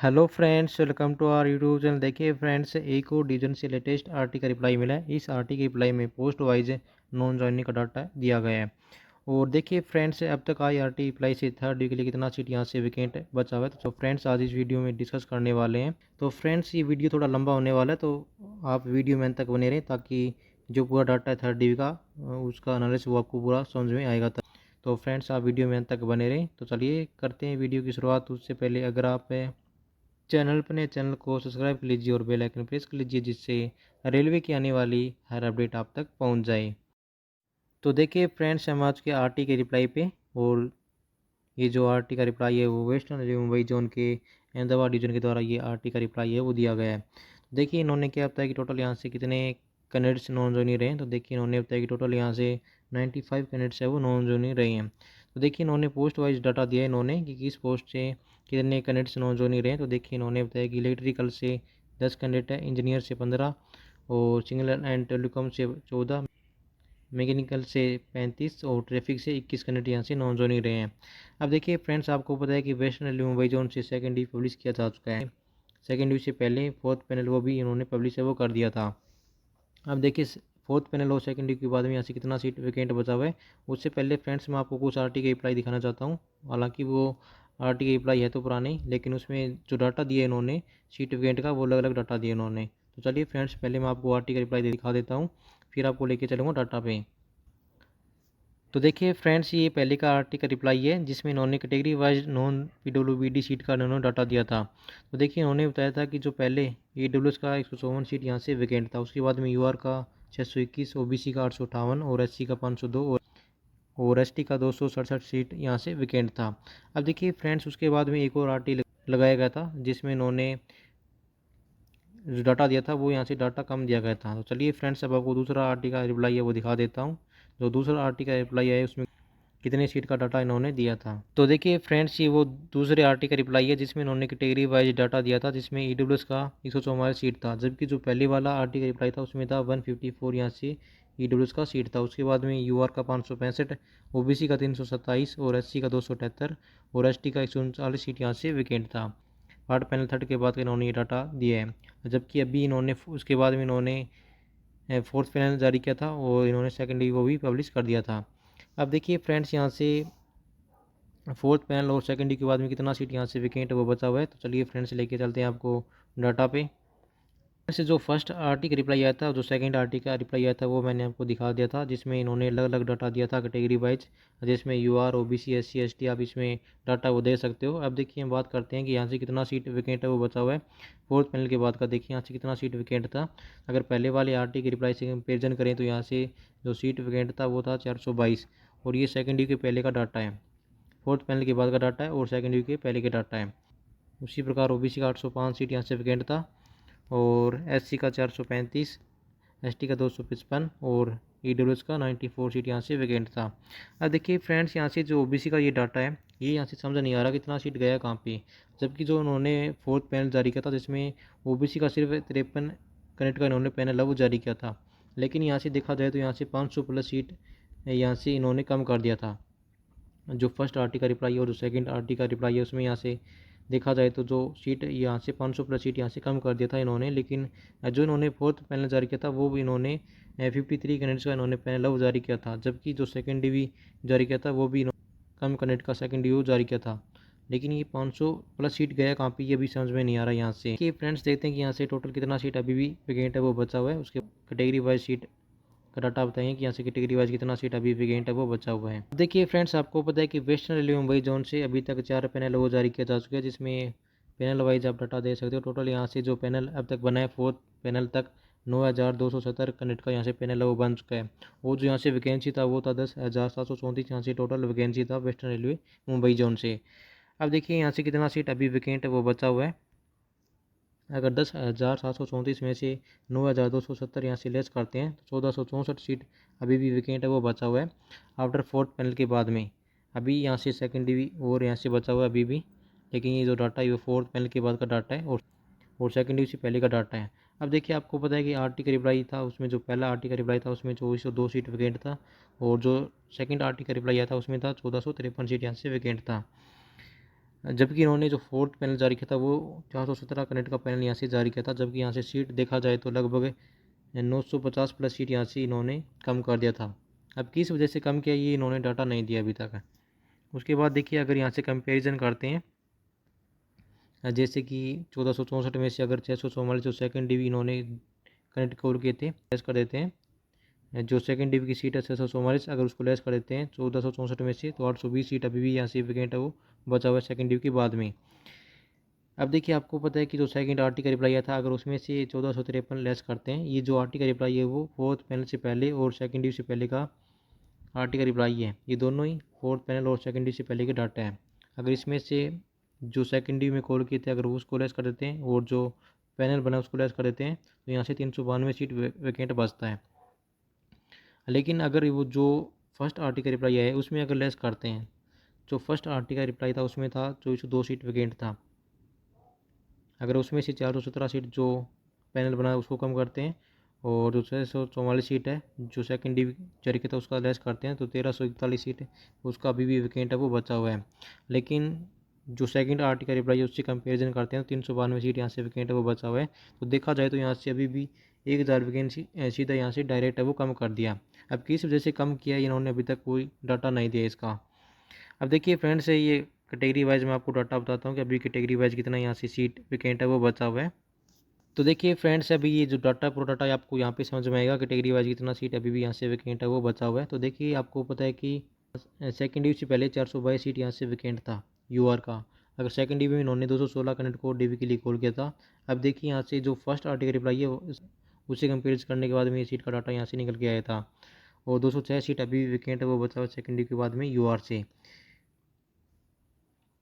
Hello friends, welcome to our YouTube channel. देखिए friends, एक और डिवीजन से लेटेस्ट आरटी का रिप्लाई मिला है। इस आरटी के रिप्लाई में पोस्ट वाइज नॉन ज्वाइनिंग का डाटा दिया गया है। और देखिए फ्रेंड्स, अब तक आई आरटी रिप्लाई से थर्ड डी के लिए कितना सीट यहाँ से वैकेंट बचा हुआ है। तो फ्रेंड्स, आज इस वीडियो में डिस्कस करने वाले हैं। तो फ्रेंड्स, ये वीडियो थोड़ा लंबा होने वाला है, तो आप वीडियो में अंत तक बने रहें ताकि जो पूरा डाटा है थर्ड डी का उसका एनालिसिस वो आपको पूरा समझ में आएगा। तो फ्रेंड्स, आप वीडियो में अंत तक बने रहें। तो चलिए करते हैं वीडियो की शुरुआत। उससे पहले अगर आप चैनल पर नए चैनल को सब्सक्राइब कर लीजिए और बेल आइकन प्रेस कर लीजिए, जिससे रेलवे की आने वाली हर अपडेट आप तक पहुंच जाए। तो देखिए फ्रेंड्स, हम आज के आरटी के रिप्लाई पे, और ये जो आरटी का रिप्लाई है वो वेस्टर्न रेलवे मुंबई जोन के अहमदाबाद डिवीजन के द्वारा ये आरटी का रिप्लाई है वो दिया गया है। देखिए इन्होंने क्या बताया कि टोटल यहाँ से कितने कैंडिडेट्स नॉन ज्वाइन रहे हैं। तो देखिए इन्होंने बताया कि टोटल यहाँ से 95 कैंडिडेट्स है वो नॉन ज्वाइन रहे हैं। तो देखिए इन्होंने पोस्ट वाइज डाटा दिया है इन्होंने कि किस पोस्ट से कितने कैंडिडेट्स नॉन ज्वाइन रहे हैं। तो देखिए इन्होंने बताया कि इलेक्ट्रिकल से 10 कैंडिडेट है, इंजीनियर से 15 और सिग्नल एंड टेलीकॉम से 14, मैकेनिकल से 35 और ट्रैफिक से 21 कैंडिडेट यहाँ से नॉन जोन ही रहे हैं। अब देखिए फ्रेंड्स, आपको पता है कि वेस्टर्न रेलवे मुंबई जोन से सेकेंड डी पब्लिश किया जा चुका है। सेकेंड डी से पहले फोर्थ पैनल वो भी इन्होंने पब्लिश है वो कर दिया था। अब देखिए फोर्थ पैनल और सेकेंड डी के बाद में यहाँ से कितना सीट वैकेंट बचा हुआ है। उससे पहले फ्रेंड्स, मैं आपको कुछ आरटी के रिप्लाई दिखाना चाहता हूँ। हालांकि वो आरटी के रिप्लाई है तो पुराने, लेकिन उसमें जो डाटा दिए इन्होंने सीट वैकेंट का वो अलग अलग डाटा दिए इन्होंने। तो चलिए फ्रेंड्स, पहले मैं आपको आरटी का रिप्लाई दिखा देता हूँ, फिर आपको लेके चलूँगा डाटा पे। तो देखिए फ्रेंड्स, ये पहले का आरटी का रिप्लाई है जिसमें इन्होंने category wise non PWBD seat का इन्होंने डाटा दिया था। तो देखिए इन्होंने बताया था कि जो पहले ईडब्ल्यूएस का 154 सीट यहाँ से वैकेंट था, उसके बाद में यूआर का 621, ओबीसी का 858 और एससी का 502 और एसटी का 267 सीट यहाँ से वैकेंट था। अब देखिए फ्रेंड्स, उसके बाद में एक और आरटी लगाया गया था जिसमें इन्होंने जो डाटा दिया था वो यहाँ से डाटा कम दिया गया था। तो चलिए फ्रेंड्स, अब आपको दूसरा आरटी का रिप्लाई है वो दिखा देता हूँ। जो दूसरा आरटी का रिप्लाई है उसमें कितने सीट का डाटा इन्होंने दिया था। तो देखिए फ्रेंड्स, ये वो दूसरे आरटी का रिप्लाई है जिसमें इन्होंने कैटेगरी वाइज डाटा दिया था, जिसमें ईडब्ल्यूएस का 144 सीट था, जबकि जो पहले वाला आरटी का रिप्लाई था उसमें था 154 यहाँ से ईडब्ल्यूएस का सीट था। उसके बाद में यूआर का 565, ओबीसी का 327 और एससी का 273 और एसटी का 139 सीट यहाँ से वैकेंट था। थर्ड पैनल थर्ड के बाद इन्होंने ये डाटा दिया है, जबकि अभी इन्होंने उसके बाद में इन्होंने फोर्थ पैनल जारी किया था और इन्होंने सेकेंडरी वो भी पब्लिश कर दिया था। अब देखिए फ्रेंड्स, यहाँ से फोर्थ पैनल और सेकेंडरी के बाद में कितना सीट यहाँ से वैकेंट है वो बचा हुआ है। तो चलिए फ्रेंड्स, लेके चलते हैं आपको डाटा पे। वैसे जो फर्स्ट आरटी का रिप्लाई आया था, जो सेकंड आरटी का रिप्लाई आया था वो मैंने आपको दिखा दिया था, जिसमें इन्होंने अलग अलग डाटा दिया था कैटेगरी वाइज, जिसमें यूआर, ओबीसी, एससी, एसटी आप इसमें डाटा वो दे सकते हो। अब देखिए हम बात करते हैं कि यहाँ से कितना सीट वैकेंट है वो बचा हुआ है। फोर्थ पैनल के बाद का देखिए यहाँ से कितना सीट वैकेंट था। अगर पहले वाले आरटी के रिप्लाई से कंपेरिजन करें तो यहाँ से जो सीट वैकेंट था वो था 422, और ये सेकेंडरी के पहले का डाटा है। फोर्थ पैनल के बाद का डाटा है और सेकेंडरी के पहले के डाटा है। उसी प्रकार ओबीसी का 805 सीट यहाँ से वैकेंट था और एससी का 435, एसटी का 255 और ईडब्ल्यूएस का 94 सीट यहाँ से वैकेंट था। अब देखिए फ्रेंड्स, यहाँ से जो ओबीसी का ये डाटा है, ये यहाँ से समझ नहीं आ रहा कितना सीट गया कहाँ पे, जबकि जो उन्होंने फोर्थ पैनल जारी किया था जिसमें ओबीसी का सिर्फ 53 कैंडिडेट का इन्होंने पैनल है वो जारी किया था, लेकिन यहाँ से देखा जाए तो यहाँ से 500 प्लस सीट यहाँ से इन्होंने कम कर दिया था। जो फर्स्ट आरटी का रिप्लाई है और जो सेकंड आरटी का रिप्लाई है उसमें यहाँ से देखा जाए तो जो सीट यहाँ से 500 प्लस सीट यहाँ से कम कर दिया था इन्होंने, लेकिन जो इन्होंने फोर्थ पैनल जारी किया था वो भी इन्होंने 53 कैंडिडेट्स का इन्होंने पैनल वो जारी किया था, जबकि जो सेकंड डिवी जारी किया था वो भी कम कैंडिडेट का सेकंड डिवी जारी किया था। लेकिन ये 500 प्लस सीट गया कहाँ पे ये भी समझ में नहीं आ रहा यहाँ से। कि फ्रेंड्स देखते हैं कि यहाँ से टोटल कितना सीट अभी भी वैकेंट है वो बचा हुआ है, उसके कैटेगरी वाइज सीट का डाटा बताइए कि यहाँ से कैटेगरी वाइज कितना सीट अभी वैकेंट है वो बचा हुआ है। देखिए फ्रेंड्स, आपको पता है कि वेस्टर्न रेलवे मुंबई जोन से अभी तक 4 पैनल वो जारी किया जा चुका है, जिसमें पैनल वाइज आप डाटा दे सकते हो। टोटल यहाँ से जो पैनल अब तक बना है फोर्थ पैनल तक 9270 कैंडिडेट का यहाँ से पैनल वो बन चुका है, और जो यहाँ से वैकेंसी था वो था 10,734 यहाँ से टोटल वैकेंसी था वेस्टर्न रेलवे मुंबई जोन से। अब देखिए यहाँ से कितना सीट अभी वैकेंट है वो बचा हुआ है। अगर 10,734 में से 9,270 यहाँ से लेस करते हैं तो 1,464 सीट अभी भी वैकेंट है वो बचा हुआ है आफ्टर फोर्थ पैनल के बाद में। अभी यहाँ से सेकेंड डिवी और यहाँ से बचा हुआ है अभी भी, लेकिन ये जो डाटा है वो फोर्थ पैनल के बाद का डाटा है और सेकेंड डिवी से पहले का डाटा है। अब देखिए आपको पता है कि आरटी का रिप्लाई था, उसमें जो पहला आरटी का रिप्लाई था उसमें 2402 सीट वैकेंट था, और जो सेकंड आरटी का रिप्लाई आया था उसमें था 1453 सीट यहाँ से वैकेंट था। जबकि इन्होंने जो फोर्थ पैनल जारी किया था वो 417 कैरेट का पैनल यहाँ से जारी किया था, जबकि यहाँ से सीट देखा जाए तो लगभग 950 प्लस सीट यहाँ से इन्होंने कम कर दिया था। अब किस वजह से कम किया ये इन्होंने डाटा नहीं दिया अभी तक। उसके बाद देखिए अगर यहाँ से कंपैरिजन करते हैं, जैसे कि 1464 में से अगर 644 जो सेकंड डिवी इन्होंने कनेक्ट कर किए थे लेस कर देते हैं, जो सेकंड डिवी की सीट है 644 अगर उसको लेस कर देते हैं 1464 में से, तो 820 सीट अभी भी यहाँ से वेकेंट है वो बचा हुआ है सेकंड डिवी के बाद में। अब देखिए आपको पता है कि जो सेकंड आरटी का रिप्लाई आया था अगर उसमें से 1453 लेस करते हैं, ये जो आरटी का रिप्लाई है वो फोर्थ पैनल से पहले और सेकंड डिवी से पहले का आरटी का रिप्लाई है, ये दोनों ही फोर्थ पैनल और सेकंड डिवी से पहले के डाटा है। अगर इसमें से जो सेकंड डिवी में कॉल किए थे अगर उसको लेस कर देते हैं और जो पैनल बना उसको लेस कर देते हैं, तो यहाँ से 392 सीट वैकेंट बचता है। लेकिन अगर वो जो फर्स्ट आरटी का रिप्लाई आया है उसमें अगर लेस करते हैं, जो फर्स्ट आरटी का रिप्लाई था उसमें था 202 सीट वैकेंट था, अगर उसमें से 417 सीट जो पैनल बना उसको कम करते हैं और जो 644 सीट है जो सेकंड डिवी जारी किया था उसका लेस करते हैं, तो 1341 सीट है उसका अभी भी वैकेंट है वो बचा हुआ है। लेकिन जो सेकंड आरटी का रिप्लाई है उससे कंपेरिजन करते हैं तो 392 सीट यहाँ से वैकेंट है वो बचा हुआ है। तो देखा जाए तो यहाँ से अभी भी 1000 वैकेंसी सीधा यहाँ से डायरेक्ट है वो कम कर दिया। अब किस वजह से कम किया इन्होंने अभी तक कोई डाटा नहीं दिया इसका। अब देखिए फ्रेंड्स ये कैटेगरी वाइज मैं आपको डाटा बताता हूँ कि अभी कैटेगरी वाइज कितना यहाँ से सीट वैकेंट है वो बचा हुआ है। तो देखिए फ्रेंड्स अभी ये जो डाटा प्रो डाटा आपको यहाँ पे समझ में आएगा कैटेगरी वाइज कितना सीट अभी भी यहाँ से वैकेंट है वो बचा हुआ है। तो देखिए आपको पता है कि सेकंड डिवी से पहले 422 सीट यहाँ से वैकेंट था यूआर का, अगर सेकंड डिवी में इन्होंने 216 कैंडिडेट को डिवी के लिए कॉल किया था। अब देखिए यहाँ से जो फर्स्ट आर्टिकल रिप्लाई है उससे कंपेयर करने के बाद में ये सीट का डाटा यहाँ से निकल के आया था और 206 सीट अभी वैकेंट है वो बचा हुआ सेकंड डिवी के बाद में यूआर से।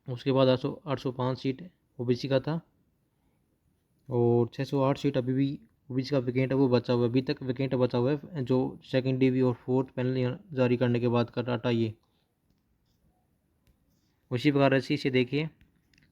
उसके बाद 805 सीट ओबीसी का था और 608 सीट अभी भी ओबीसी का वैकेंट है वो बचा हुआ है, अभी तक वैकेंट बचा हुआ है जो सेकंड डिवी और फोर्थ पैनल जारी करने के बाद का डाटा ये। उसी प्रकार ऐसी से देखिए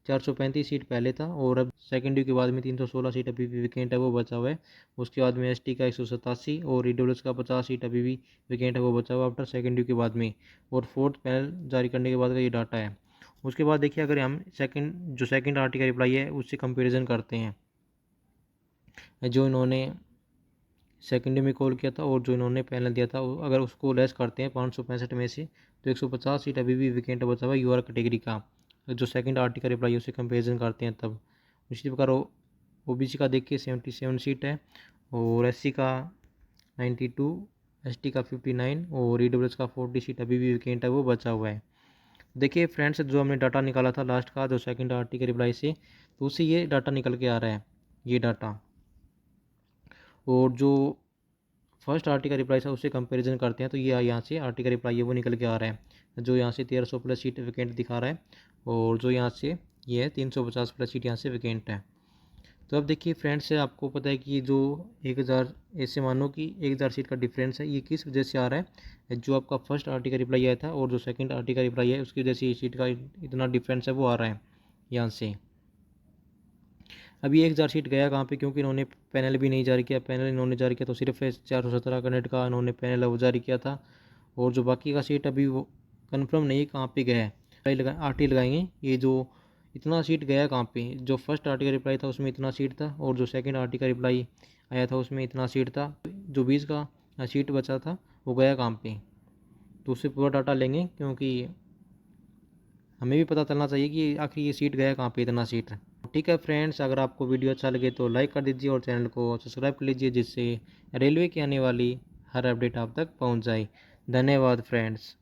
435 सीट पहले था और अब सेकंड डिवी के बाद में 316 सीट अभी भी वैकेंट है वो बचा हुआ है। उसके बाद में एसटी का 187 और ईडब्ल्यूएस का 50 सीट अभी भी वैकेंट है वो बचा हुआ आफ्टर सेकंड डिवी के बाद में और फोर्थ पैनल जारी करने के बाद का ये डाटा है। उसके बाद देखिए अगर हम सेकंड आर्टिकल रिप्लाई है उससे कंपेरिजन करते हैं, जो इन्होंने सेकेंडरी में कॉल किया था और जो इन्होंने पैनल दिया था अगर उसको लेस करते हैं 565 में से, तो 150 सीट अभी भी वैकेंट बचा हुआ है यूआर कैटेगरी का, जो सेकंड आर्टिकल रिप्लाई उससे कंपेरिजन करते हैं तब। उसी प्रकार ओबीसी का देखिए 77 सीट है और एससी का 92, एसटी का 59 और ईडब्ल्यूएस का 40 सीट अभी भी वैकेंट है वो बचा हुआ है। देखिए फ्रेंड्स जो हमने डाटा निकाला था लास्ट का जो सेकंड आर्टिकल रिप्लाई से, तो उससे ये डाटा निकल के आ रहा है ये डाटा, और जो फर्स्ट आर्टिकल रिप्लाई था उससे कंपैरिजन करते हैं तो ये यहाँ से आर्टिकल रिप्लाई है वो निकल के आ रहा है, जो यहाँ से 1300 प्लस सीट वैकेंट दिखा रहा है और जो यहाँ से ये है 350 प्लस सीट यहाँ से वैकेंट है। तो अब देखिए फ्रेंड्स आपको पता है कि जो 1000 ऐसे मानो कि 1000 सीट का डिफरेंस है ये किस वजह से आ रहा है, जो आपका फर्स्ट आर्टिकल रिप्लाई आया था और जो सेकंड आर्टिकल रिप्लाई है उसकी वजह से ये सीट का इतना डिफरेंस है वो आ रहा है यहाँ से। अभी 1000 सीट गया कहाँ पे, क्योंकि इन्होंने पैनल भी नहीं जारी किया, पैनल इन्होंने जारी किया तो सिर्फ 417 कैंडिडेट का इन्होंने पैनल वो जारी किया था और जो बाकी का सीट अभी वो कंफर्म नहीं कहाँ पे गया है, आरटी लगाएंगे ये जो इतना सीट गया कहाँ पे, जो फर्स्ट आर्टिकल रिप्लाई था उसमें इतना सीट था और जो सेकंड आर्टिकल रिप्लाई आया था उसमें इतना सीट था, जो 20 का सीट बचा था वो गया कहाँ पे, तो उससे पूरा डाटा लेंगे क्योंकि हमें भी पता चलना चाहिए कि आखिर ये सीट गया कहाँ पे इतना सीट। ठीक है फ्रेंड्स, अगर आपको वीडियो अच्छा लगे तो लाइक कर दीजिए और चैनल को सब्सक्राइब कर लीजिए जिससे रेलवे की आने वाली हर अपडेट आप तक पहुँच जाए। धन्यवाद फ्रेंड्स।